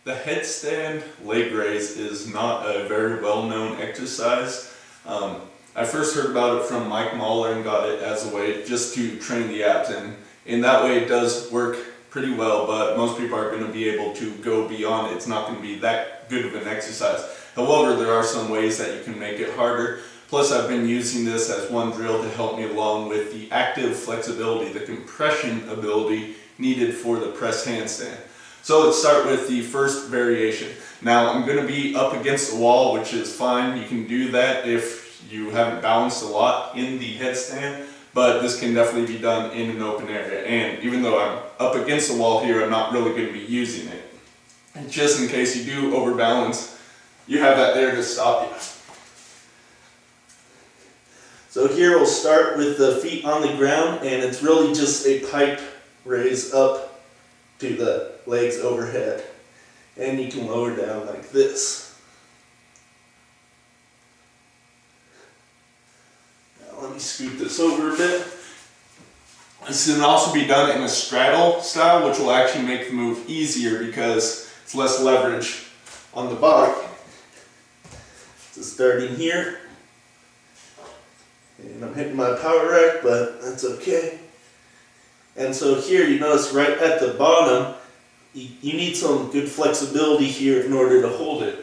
The headstand leg raise is not a very well-known exercise. I first heard about it from Mike Mahler and got it as a way just to train the abs, and in that way it does work pretty well, but most people aren't going to be able to go beyond it. It's not going to be that good of an exercise. However, there are some ways that you can make it harder. Plus, I've been using this as one drill to help me along with the active flexibility, the compression ability needed for the press handstand. So let's start with the first variation. Now I'm going to be up against the wall, which is fine. You can do that if you haven't balanced a lot in the headstand, but this can definitely be done in an open area. And even though I'm up against the wall here, I'm not really going to be using it. And just in case you do overbalance, you have that there to stop you. So here we'll start with the feet on the ground, and it's really just a pipe raise up to the legs overhead, and you can lower down like this. Now let me scoot this over a bit. This can also be done in a straddle style, which will actually make the move easier because it's less leverage on the body. So starting here, and I'm hitting my power rack, but that's okay. And so here you notice right at the bottom, you need some good flexibility here in order to hold it.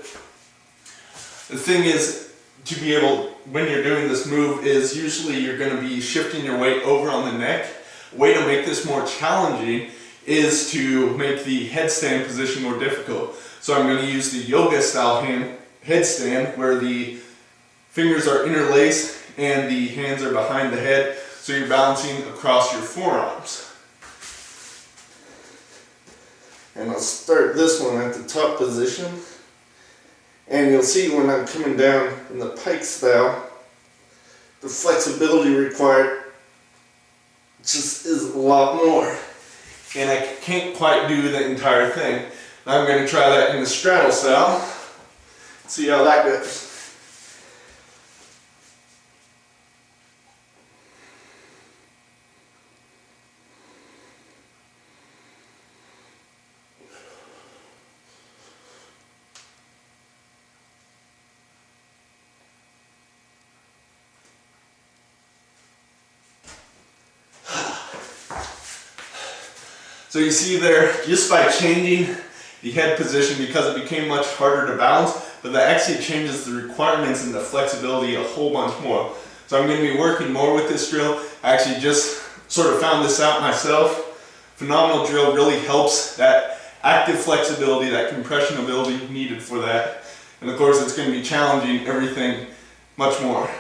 The thing is, to be able, when you're doing this move, is usually you're going to be shifting your weight over on the neck. A way to make this more challenging is to make the headstand position more difficult. So I'm going to use the yoga style headstand where the fingers are interlaced and the hands are behind the head. So you're balancing across your forearms. And I'll start this one at the top position. And you'll see when I'm coming down in the Pike style, the flexibility required just is a lot more. And I can't quite do the entire thing. I'm going to try that in the straddle style. See how that goes. So you see there, just by changing the head position, because it became much harder to balance, but that actually changes the requirements and the flexibility a whole bunch more. So I'm going to be working more with this drill. I actually just sort of found this out myself. Phenomenal drill, really helps that active flexibility, that compression ability needed for that. And of course it's going to be challenging everything much more.